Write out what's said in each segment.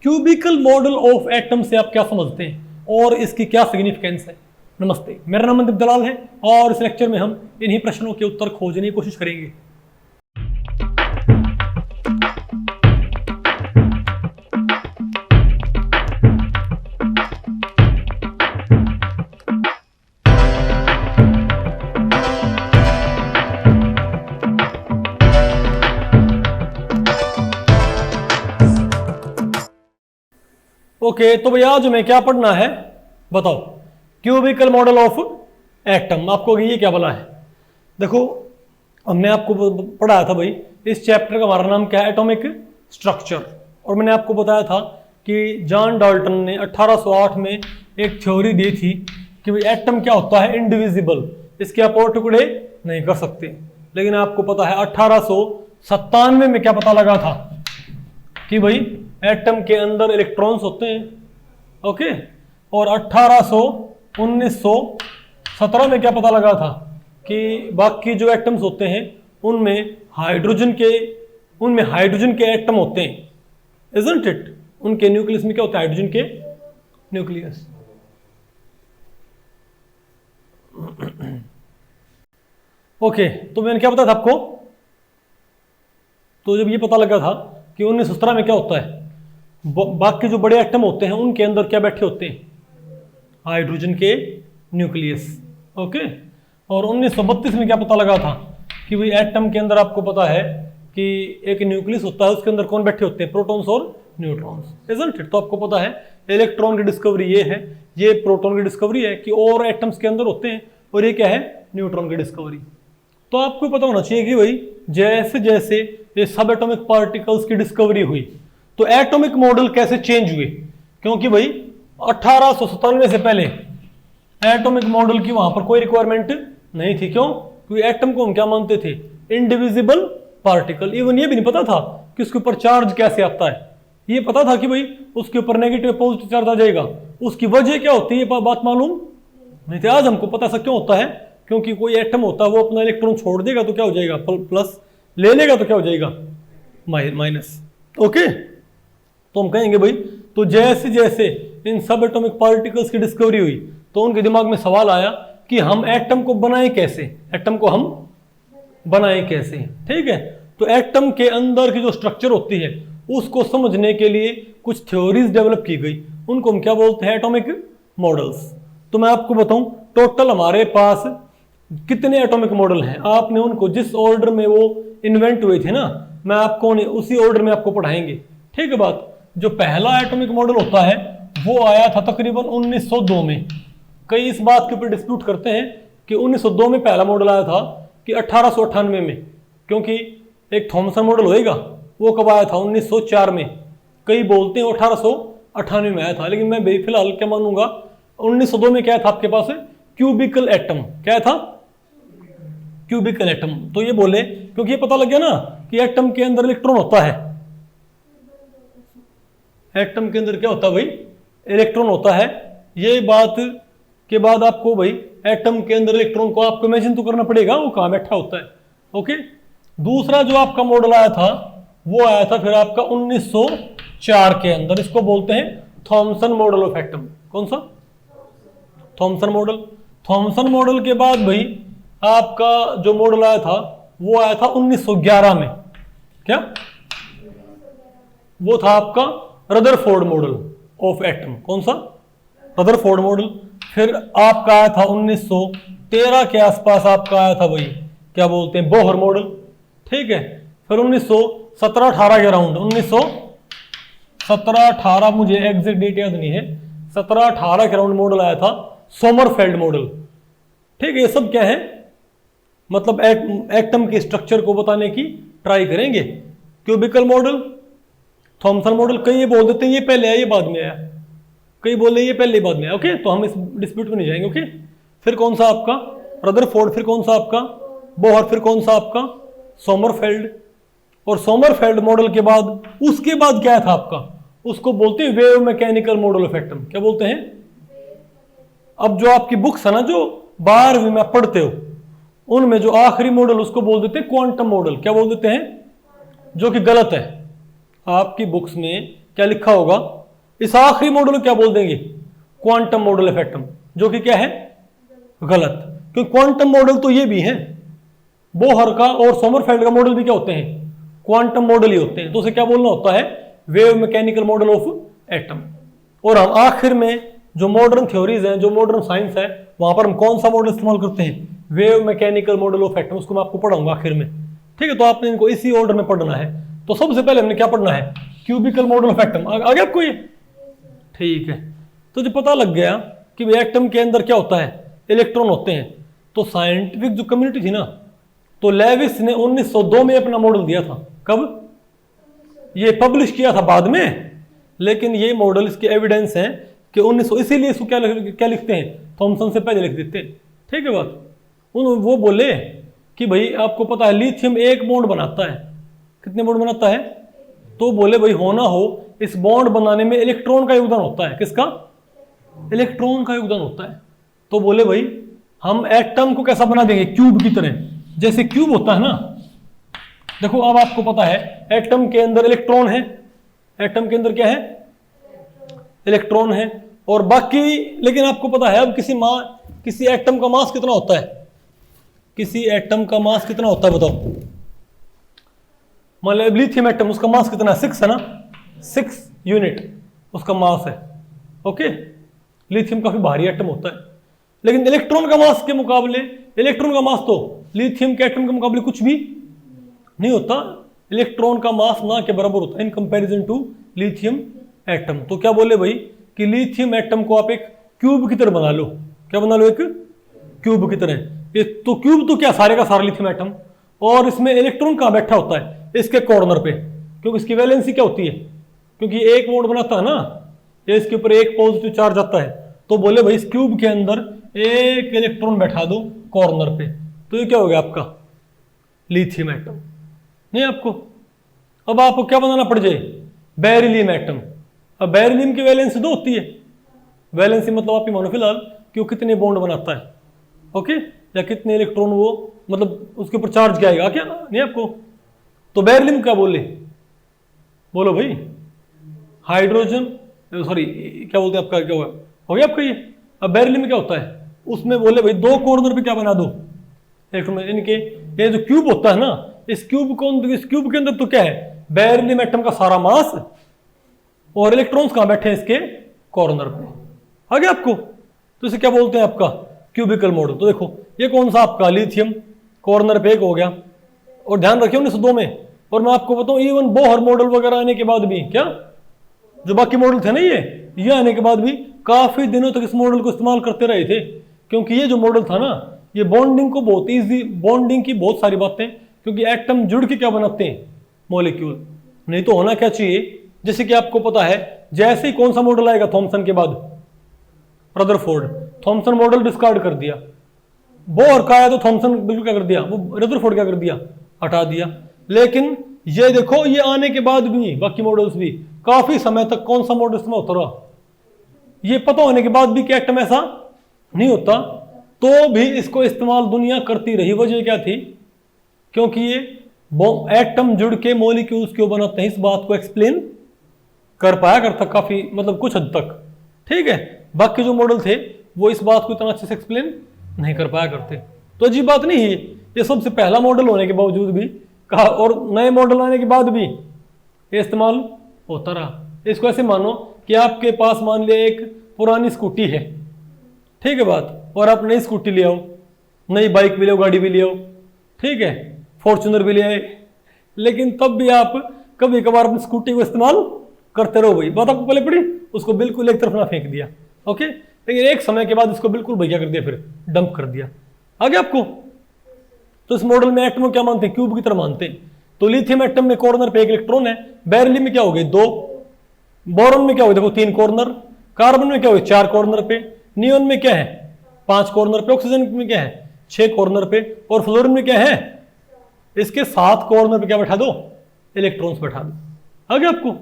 Cubicle model of atom से आप क्या समझते हैं और इसकी क्या सिग्निफिकेंस है। नमस्ते, मेरा नाम मनदीप दलाल है और इस लेक्चर में हम इन्हीं प्रश्नों के उत्तर खोजने की कोशिश करेंगे। ओके, तो भैया आज हमें क्या पढ़ना है बताओ। क्यूबिकल मॉडल ऑफ एटम, आपको ये क्या बोला है। देखो, हमने आपको पढ़ाया था भाई, इस चैप्टर का हमारा नाम क्या है, एटॉमिक स्ट्रक्चर। और मैंने आपको बताया था कि जॉन डाल्टन ने 1808 में एक थ्योरी दी थी कि भाई एटम क्या होता है, इंडिविजिबल, इसके आप और टुकड़े नहीं कर सकते। लेकिन आपको पता है 1897 में क्या पता लगा था कि भाई एटम के अंदर इलेक्ट्रॉन्स होते हैं। ओके, और 1917 में क्या पता लगा था कि बाकी जो एटम्स होते हैं उनमें हाइड्रोजन के एटम होते हैं, इजंट इट। उनके न्यूक्लियस में क्या होता है, हाइड्रोजन के न्यूक्लियस। ओके, तो मैंने क्या बताया था आपको, तो जब ये पता लगा था कि 1917 में क्या होता है, बाकी जो बड़े एटम होते हैं उनके अंदर क्या बैठे होते हैं, हाइड्रोजन के न्यूक्लियस। ओके, और 1932 में क्या पता लगा था कि भाई एटम के अंदर आपको पता है कि एक न्यूक्लियस होता है, उसके अंदर कौन बैठे होते हैं, प्रोटॉन्स और न्यूट्रॉन्स, इजंट इट। तो आपको पता है इलेक्ट्रॉन की डिस्कवरी ये है, ये प्रोटॉन की डिस्कवरी है कि और एटम्स के अंदर होते हैं, और ये क्या है, न्यूट्रॉन की डिस्कवरी। तो आपको पता होना चाहिए कि भाई जैसे जैसे ये सब एटॉमिक पार्टिकल्स की डिस्कवरी हुई तो एटॉमिक मॉडल कैसे चेंज हुए, क्योंकि भाई 1897 से पहले एटॉमिक मॉडल की वहां पर कोई रिक्वायरमेंट नहीं थी। क्यों? क्योंकि एटम को हम क्या मानते थे, इंडिविजिबल पार्टिकल। इवन ये भी नहीं पता था कि उसके ऊपर चार्ज कैसे आता है। ये पता था कि भाई उसके ऊपर नेगेटिव पॉजिटिव चार्ज आ जाएगा, उसकी वजह क्या होती है ये बात मालूम नहीं थी। आज हमको पता ऐसा क्यों होता है, क्योंकि कोई एटम होता है वो अपना इलेक्ट्रॉन छोड़ देगा तो क्या हो जाएगा, प्लस, ले लेगा तो क्या हो जाएगा, माइनस। ओके, तो हम कहेंगे भाई, तो जैसे जैसे इन सब एटॉमिक पार्टिकल्स की डिस्कवरी हुई तो उनके दिमाग में सवाल आया कि हम एटम को बनाएं कैसे, एटम को हम बनाएं कैसे। ठीक है, तो एटम के अंदर की जो स्ट्रक्चर होती है उसको समझने के लिए कुछ थ्योरीज डेवलप की गई, उनको हम क्या बोलते हैं, एटॉमिक मॉडल्स। तो मैं आपको बताऊं, टोटल हमारे पास कितने एटॉमिक मॉडल हैं, आपने उनको जिस ऑर्डर में वो इन्वेंट हुए थे ना, मैं आपको उसी ऑर्डर में आपको पढ़ाएंगे। ठीक है बात। जो पहला एटॉमिक मॉडल होता है वो आया था तकरीबन 1902 में। कई इस बात के ऊपर डिस्प्यूट करते हैं कि 1902 में पहला मॉडल आया था कि 1898 में, क्योंकि एक थॉमसन मॉडल होएगा वो कब आया था, 1904 में। कई बोलते हैं 1898 में आया था, लेकिन मैं फिलहाल क्या मानूंगा, 1902 में क्या था आपके पास, क्यूबिकल एटम। क्या था, क्यूबिकल एटम। तो ये बोले क्योंकि ये पता लग गया ना कि एटम के अंदर इलेक्ट्रॉन होता है। एटम के अंदर क्या होता है भाई, इलेक्ट्रॉन होता है। ये बात के बाद आपको भाई एटम के अंदर इलेक्ट्रॉन को आपको इमेजिन तो करना पड़ेगा वो कहां बैठा होता है। ओके, दूसरा जो आपका मॉडल आया था वो आया था फिर आपका 1904 के अंदर, इसको बोलते हैं थॉमसन मॉडल ऑफ एटम। कौन सा, थॉमसन मॉडल। थॉमसन मॉडल के बाद भाई आपका जो मॉडल आया था वो आया था 1911 में। क्या वो था आपका रदरफोर्ड मॉडल ऑफ एटम। कौन सा, रदरफोर्ड मॉडल। फिर आपका आया था 1913 के आसपास आपका आया था भाई क्या बोलते हैं, बोहर मॉडल। ठीक है, फिर 1917-18 के अराउंड, 1917-18, मुझे एग्जैक्ट डेट याद नहीं है, 17-18 के अराउंड मॉडल आया था सोमरफेल्ड मॉडल। ठीक है, ये सब क्या है, मतलब एटम के स्ट्रक्चर को बताने की ट्राई करेंगे। Cubical model, Thomson model. कई ये बोल देते हैं ये पहले आया ये बाद में आया, कई बोल रहे हैं ये पहले बाद में आया। ओके, तो हम इस डिस्प्यूट में नहीं जाएंगे। ओके, फिर कौन सा आपका रदरफोर्ड, फिर कौन सा आपका बोहर, फिर कौन सा आपका सोमरफेल्ड। और सोमरफेल्ड मॉडल के बाद उसके बाद क्या था आपका, उसको बोलते हैं wave mechanical model of atom. क्या बोलते हैं, अब जो आपकी बुक्स है ना जो 12वीं में पढ़ते हो उनमें जो आखिरी मॉडल उसको बोल देते हैं क्वांटम मॉडल। क्या बोल देते हैं, जो कि गलत है। आपकी बुक्स में क्या लिखा होगा, इस आखिरी मॉडल को क्या बोल देंगे? क्वांटम मॉडल ऑफ एटम, जो कि क्या है? गलत। क्योंकि क्वांटम मॉडल तो ये भी है, बोहर का और सोमरफेल्ड का मॉडल भी क्या होते हैं? क्वांटम मॉडल ही होते हैं। तो उसे क्या बोलना होता है? Wave mechanical model of atom. और हम आखिर में जो मॉडर्न थ्योरीज हैं, जो मॉडर्न साइंस है, वहां पर हम कौन सा मॉडल इस्तेमाल करते हैं? Wave mechanical model of atom. उसको मैं आपको पढ़ाऊंगा आखिर में, ठीक है? तो आपने इनको इसी ऑर्डर में पढ़ना है। तो सबसे पहले हमने क्या पढ़ना है? Cubical model of atom. आ गया आपको ये? ठीक है। तो जो पता लग गया कि भाई एटम के अंदर क्या होता है? इलेक्ट्रॉन होते हैं। तो साइंटिफिक जो कम्युनिटी थी ना, तो लेविस ने 1902 में अपना मॉडल दिया था। कब? ये पब्लिश किया था बाद में, लेकिन ये मॉडल, इसके एविडेंस हैं कि 1900, इसीलिए इसको क्या लिखते हैं? थॉमसन से पहले लिख देते। ठीक है बात? वो बोले कि भाई आपको पता है लिथियम एक बॉन्ड बनाता है। कितने बॉन्ड बनाता है? तो बोले भाई होना हो, इस बॉन्ड बनाने में इलेक्ट्रॉन का योगदान होता है। किसका? इलेक्ट्रॉन का योगदान होता है। तो बोले भाई हम एटम को कैसा बना देंगे? क्यूब की तरह। जैसे क्यूब होता है ना, देखो अब आपको पता है एटम के अंदर इलेक्ट्रॉन है। एटम के अंदर क्या है? इलेक्ट्रॉन है। और बाकी, लेकिन आपको पता है अब किसी एटम का मास कितना होता है? किसी एटम का मास कितना होता है बताओ? मान लो लिथियम एटम, उसका मास कितना है? 6 है ना, 6 यूनिट उसका मास है। ओके, लिथियम काफी भारी एटम होता है। लेकिन इलेक्ट्रॉन का मास के मुकाबले, इलेक्ट्रॉन का मास तो लिथियम के एटम के मुकाबले कुछ भी नहीं होता। इलेक्ट्रॉन का मास ना के बराबर होता है in comparison to lithium atom. तो क्या बोले भाई कि लिथियम एटम को आप एक क्यूब की तरह बना लो। क्या बना लो? एक क्यूब की तरह। तो क्यूब तो क्या, सारे का सारा लिथियम एटम। और इसमें इलेक्ट्रॉन कहाँ बैठा होता है? इसके कॉर्नर पे, क्योंकि इसकी वैलेंसी क्या होती है? क्योंकि एक बॉन्ड बनाता है ना, ये इसके ऊपर एक पॉजिटिव चार्ज आता है। तो बोले भाई इस क्यूब के अंदर एक इलेक्ट्रॉन बैठा दो कॉर्नर पे, तो ये क्या हो गया आपका? Lithium atom. नहीं आपको अब आपको क्या बनाना पड़ जाए? Beryllium atom. अब बेरिलियम की वैलेंसी 2 होती है। वैलेंसी मतलब आप ही मानो फिलहाल कि वो कितने बॉन्ड बनाता है, ओके, या कितने इलेक्ट्रॉन वो, मतलब उसके ऊपर चार्ज क्या आएगा, क्या नहीं आपको? तो बेरिलियम क्या बोले? बोलो भाई। हाइड्रोजन, सॉरी क्या बोलते हैं आपका, क्या हुआ हो गया आपका ये? अब बेरिलियम में क्या होता है? उसमें बोले भाई 2 कॉर्नर पे क्या बना दो? इलेक्ट्रॉन। इनके ये जो क्यूब होता है ना, इस क्यूब के अंदर तो क्या है? बेरिलियम एटम का सारा मास, और इलेक्ट्रॉन्स कहां बैठे हैं? इसके कॉर्नर पे। आ गया आपको? तो इसे क्या बोलते हैं आपका? Cubical model. तो देखो ये कौन सा आपका? लिथियम, कॉर्नर पे एक हो गया। और ध्यान रखिए 1902 में। और मैं आपको बताऊं इवन बोहर मॉडल वगैरह आने के बाद भी, क्या जो बाकी मॉडल थे ना, ये आने के बाद भी काफी दिनों तक इस मॉडल को इस्तेमाल करते रहे थे। क्योंकि ये जो मॉडल था ना, ये बॉन्डिंग को बहुत ईजी, बॉन्डिंग की बहुत सारी बातें, क्योंकि एटम जुड़ के क्या बनाते हैं? मॉलिक्यूल। नहीं तो होना क्या चाहिए? जैसे कि आपको पता है, जैसे ही कौन सा मॉडल आएगा थॉमसन के बाद? रदरफोर्ड। थॉमसन मॉडल डिस्कार्ड कर दिया। बोहर का आया तो थॉमसन बिल्कुल क्या कर दिया? वो रदरफोर्ड क्या कर दिया? हटा दिया। लेकिन ये देखो, ये आने के बाद भी बाकी मॉडल्स भी काफी समय तक कौन सा मॉडल इस्तेमाल होता रहा? ये पता होने के बाद भी कि एटम ऐसा नहीं होता, तो भी इसको इस्तेमाल दुनिया करती रही। वजह क्या थी? क्योंकि ये एटम जुड़ के मॉलिक्यूल्स क्यों बनाते हैं, इस बात को एक्सप्लेन कर पाया करता काफी, मतलब कुछ हद तक। ठीक है, बाकी जो मॉडल थे वो इस बात को इतना अच्छे से एक्सप्लेन नहीं कर पाया करते। तो अजीब बात नहीं है, ये सबसे पहला मॉडल होने के बावजूद भी कहा, और नए मॉडल आने के बाद भी ये इस्तेमाल होता रहा। इसको ऐसे मानो कि आपके पास मान लिया एक पुरानी स्कूटी है, ठीक है बात, और आप नई स्कूटी ले आओ, नई बाइक भी ले आओ, गाड़ी भी ले आओ, ठीक है, फॉर्च्यूनर भी ले आए, लेकिन तब भी आप कभी कभार अपनी स्कूटी को इस्तेमाल करते रहो। भाई बात आपको पहले पड़ी, उसको बिल्कुल एक तरफ ना फेंक दिया, ओके, लेकिन एक समय के बाद इसको बिल्कुल भैया कर दिया, फिर डंप कर दिया। आगे आपको तो इस मॉडल में एटम को क्या मानते हैं? क्यूब की तरह मानते हैं। तो लिथियम एटम में कॉर्नर पे एक इलेक्ट्रॉन है, बेरिलियम में क्या हो गए? 2, बोरॉन में क्या हो गए? देखो 3 कॉर्नर, कार्बन में क्या हो गए? 4 कॉर्नर पे, नियोन में क्या है? 5 कॉर्नर पे, ऑक्सीजन में क्या है? 6 कॉर्नर पे, और फ्लोरीन में क्या है? इसके 7 कॉर्नर पे क्या बैठा दो? इलेक्ट्रॉन्स बैठा दो। आगे आपको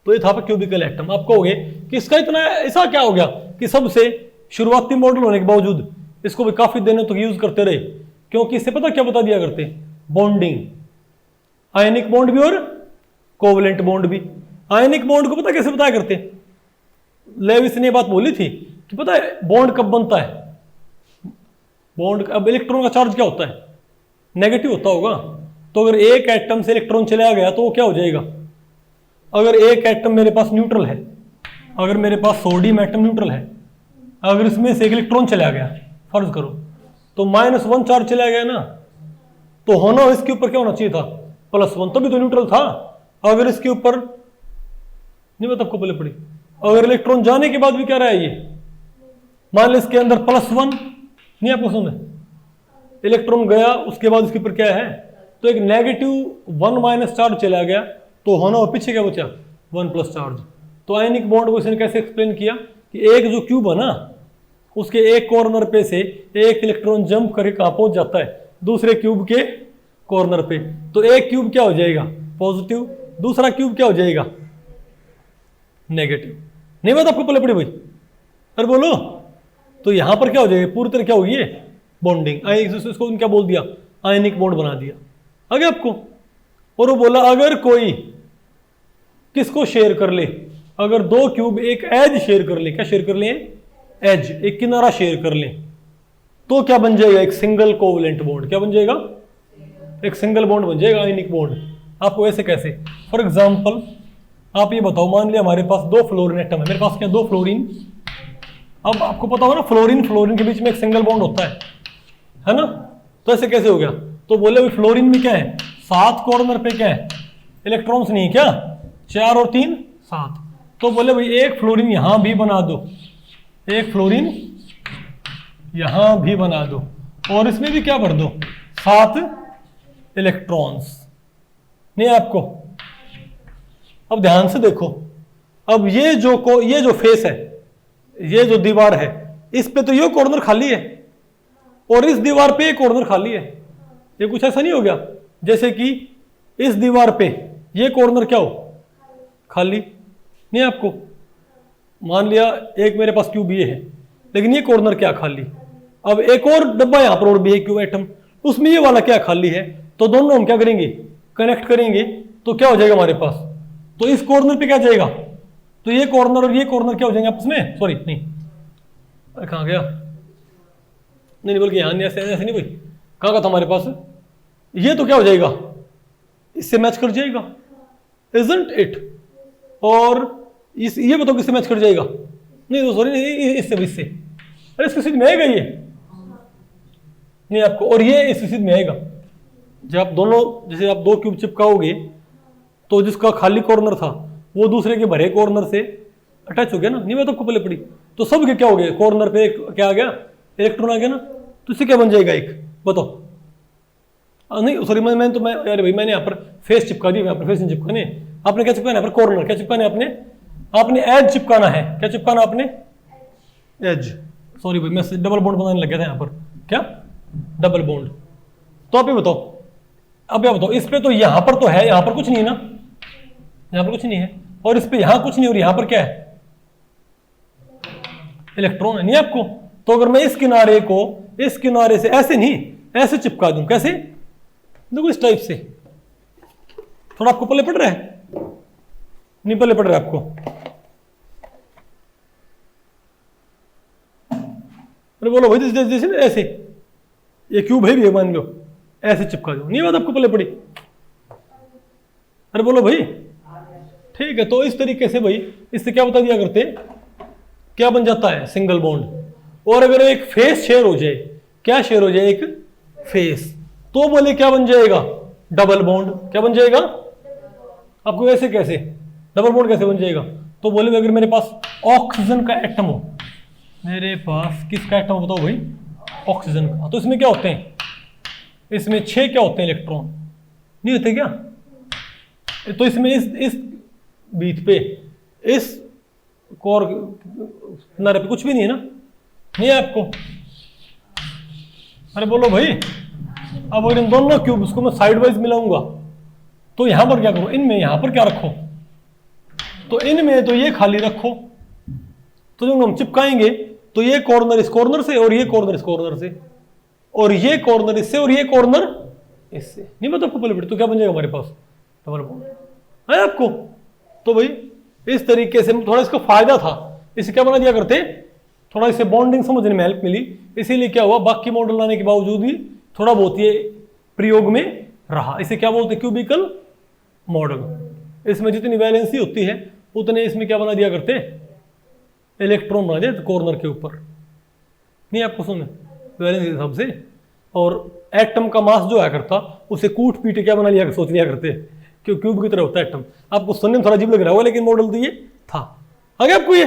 तो ये था क्यूबिकल एटम। आप कहोगे कि इसका इतना ऐसा क्या हो गया कि सबसे शुरुआती मॉडल होने के बावजूद इसको भी काफी दिनों तक यूज करते रहे, क्योंकि इससे पता क्या बता दिया करते? बॉन्डिंग, आयनिक बॉन्ड भी और कोवलेंट बॉन्ड भी। आयनिक बॉन्ड को पता कैसे बताया करते? लेविस ने बात बोली थी कि पता है बॉन्ड कब बनता है, बॉन्ड, अब इलेक्ट्रॉन का चार्ज क्या होता है, नेगेटिव होता होगा। तो अगर एक एटम से इलेक्ट्रॉन चला गया तो वो क्या हो जाएगा, अगर एक एटम मेरे पास न्यूट्रल है, अगर मेरे पास सोडियम एटम न्यूट्रल है, अगर इसमें से एक इलेक्ट्रॉन चला गया फर्ज करो, तो -1 चार्ज चला गया ना, तो होना इसके ऊपर क्या होना चाहिए था, +1, तभी तो न्यूट्रल था। अगर इसके ऊपर नहीं, मैं आपको पहले पढ़ी, अगर इलेक्ट्रॉन जाने के बाद भी क्या रहा है, ये मान लो इसके अंदर +1 नहीं, आपको समझ में, इलेक्ट्रॉन गया उसके बाद इसके ऊपर क्या है, तो एक -1 चार्ज चला गया, तो होना वो पीछे क्या बचा, 1+ चार्ज। तो आयनिक बॉन्ड को इसने कैसे एक्सप्लेन किया कि एक जो क्यूब है ना, उसके एक कॉर्नर पे से एक इलेक्ट्रॉन जंप करके कहां पहुंच जाता है, दूसरे क्यूब के कॉर्नर पे। तो एक क्यूब क्या हो जाएगा, पॉजिटिव, दूसरा क्यूब क्या हो जाएगा, नेगेटिव। नहीं बात आपको पहले पड़ी भाई, अरे बोलो। तो यहां पर क्या हो जाएगा, पूरी तरह क्या होगी, बॉन्डिंग, इसको क्या बोल दिया, आयनिक बॉन्ड बना दिया, आगे आपको। और वो बोला अगर कोई किसको शेयर कर ले, अगर दो क्यूब एक एज शेयर कर ले, क्या शेयर कर ले, एज, एक किनारा शेयर कर ले, तो क्या बन जाएगा, एक सिंगल कोवलेंट बॉन्ड। क्या बन जाएगा, एक सिंगल बॉन्ड बन जाएगा, आयनिक बॉन्ड। आपको ऐसे कैसे, फॉर एग्जांपल आप ये बताओ, मान लिया हमारे पास 2 फ्लोरीन एटम है, मेरे पास क्या 2 फ्लोरीन, अब आपको पता होगा ना फ्लोरीन के बीच में एक सिंगल बॉन्ड होता है ना, तो ऐसे कैसे हो गया, तो बोले भाई फ्लोरीन में क्या है, 7 कॉर्नर पे क्या है, इलेक्ट्रॉन्स नहीं, क्या 4 और 3 7। तो बोले भाई एक फ्लोरीन यहां भी बना दो, एक फ्लोरीन यहां भी बना दो, और इसमें भी क्या भर दो, 7 इलेक्ट्रॉन्स। नहीं आपको, अब ध्यान से देखो, अब ये जो फेस है, ये जो दीवार है, इस पे तो ये कॉर्नर खाली है, और इस दीवार पे एक कॉर्नर खाली है। ये कुछ ऐसा नहीं हो गया जैसे कि इस दीवार पे ये कॉर्नर क्या हो, खाली नहीं आपको, मान लिया एक मेरे पास क्यूब ये है, लेकिन ये कॉर्नर क्या खाली। अब एक और डब्बा यहां पर और भी है क्यूब एटम, उसमें ये वाला क्या खाली है, तो दोनों हम क्या करेंगे, कनेक्ट करेंगे, तो क्या हो जाएगा हमारे पास, तो इस कॉर्नर पे क्या जाएगा, तो ये कॉर्नर और ये कॉर्नर क्या हो जाएंगे आपस में, सॉरी नहीं, कहां गया, नहीं बल्कि यहां नहीं, ऐसे नहीं भाई, कहां का था हमारे पास, ये तो क्या हो जाएगा, इससे मैच कर जाएगा, इजंट इट। और ये बताओ किससे मैच कर जाएगा, नहीं तो सॉरी नहीं, इससे, अरे इसके सीध में आएगा ये, नहीं आपको, और ये इस सीध में आएगा। जब आप दोनों, जैसे आप 2 क्यूब चिपकाओगे, तो जिसका खाली कॉर्नर था वो दूसरे के भरे कॉर्नर से अटैच हो गया ना, नहीं मैं तो आपको पहले पड़ी, तो सब के क्या हो गए, कॉर्नर पे एक क्या आ गया, इलेक्ट्रॉन आ गया ना, तो इससे क्या बन जाएगा, एक बताओ, नहीं सॉरी मैं अरे भाई मैंने यहाँ पर फेस चिपका दी, यहाँ पर फेस नहीं चिपकाने, आपने क्या चिपकाना है, कॉर्नर क्या चिपकाना है, आपने एज चिपकाना है, क्या चिपकाना आपने, एज, सॉरी भाई मैं डबल बॉन्ड बनाने लग गया था यहाँ पर, क्या डबल बॉन्ड। तो आप ये बताओ, अब ये बताओ, इस पे तो यहां पर तो है, यहां पर कुछ नहीं है ना, यहां पर कुछ नहीं है, और इस पे यहां कुछ नहीं, और यहां पर क्या है, इलेक्ट्रॉन है, नहीं आपको। तो अगर मैं इस किनारे को इस किनारे से ऐसे नहीं, ऐसे चिपका दूं, कैसे, देखो इस टाइप से, थोड़ा आपको पहले पड़ रहा है, नहीं पहले पड़ रहा है आपको, अरे बोलो भाई जैसे ऐसे, ये क्यूब है भी मान लो, ऐसे चिपका दो, नहीं बात आपको पहले पड़ी, अरे बोलो भाई, ठीक है। तो इस तरीके से भाई इससे क्या बता दिया करते, क्या बन जाता है, सिंगल बॉन्ड। और अगर एक फेस शेयर हो जाए, क्या शेयर हो जाए, एक फेस, तो बोले क्या बन जाएगा, डबल बॉन्ड। क्या बन जाएगा, आपको ऐसे कैसे डबल बॉन्ड कैसे बन जाएगा, तो बोले अगर मेरे पास ऑक्सीजन का एटम हो, मेरे पास किसका एटम बताओ भाई, ऑक्सीजन का, तो इसमें क्या होते हैं, इसमें 6 क्या होते हैं, इलेक्ट्रॉन नहीं होते क्या, तो इसमें इस बीच पे, इस कोर किनारे पे कुछ भी नहीं है ना, नहीं है आपको, अरे बोलो भाई। अब अगर इन दोनों क्यूब्स को मैं साइड वाइज मिलाऊंगा, तो यहां पर क्या करूं, इनमें यहां पर क्या रखो, तो इनमें तो ये खाली रखो, तो जब हम चिपकाएंगे तो ये कॉर्नर इस कॉर्नर से, और ये कॉर्नर इस कॉर्नर से, और ये कॉर्नर इससे, और ये कॉर्नर इससे, नहीं मतलब आपको पहले, तो क्या बन जाएगा हमारे पास, डबल बॉन्ड है आपको। तो भाई इस तरीके से थोड़ा इसका फायदा था इसे क्या बना दिया करते, थोड़ा इसे बॉन्डिंग समझने में हेल्प मिली, इसीलिए क्या हुआ, बाकी मॉडल लाने के बावजूद भी थोड़ा बहुत ये प्रयोग में रहा। इसे क्या बोलते हैं, क्यूबिकल मॉडल। इसमें जितनी वैलेंसी होती है उतने इसमें क्या बना दिया करते, इलेक्ट्रॉन बना दिया कॉर्नर के ऊपर, नहीं आपको सुने वैलेंसी के हिसाब से। और एटम का मास जो है करता उसे कूट पीट क्या बना लिया, सोच लिया करते क्यों क्यूब की तरह होता है एटम। आपको सुनने में थोड़ा अजीब लग रहा होगा लेकिन मॉडल तो ये था। आ गया आपको ये,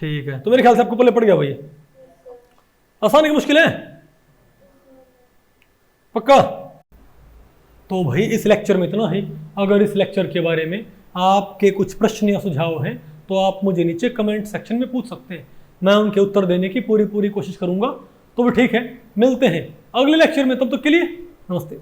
ठीक है। तो मेरे ख्याल से आपको पल्ले पड़ गया भाई, आसान की मुश्किल है, पक्का। तो भाई इस लेक्चर में इतना ही। अगर इस लेक्चर के बारे में आपके कुछ प्रश्न या सुझाव हैं तो आप मुझे नीचे कमेंट सेक्शन में पूछ सकते हैं, मैं उनके उत्तर देने की पूरी कोशिश करूंगा। तो भी ठीक है, मिलते हैं अगले लेक्चर में, तब तक के लिए नमस्ते।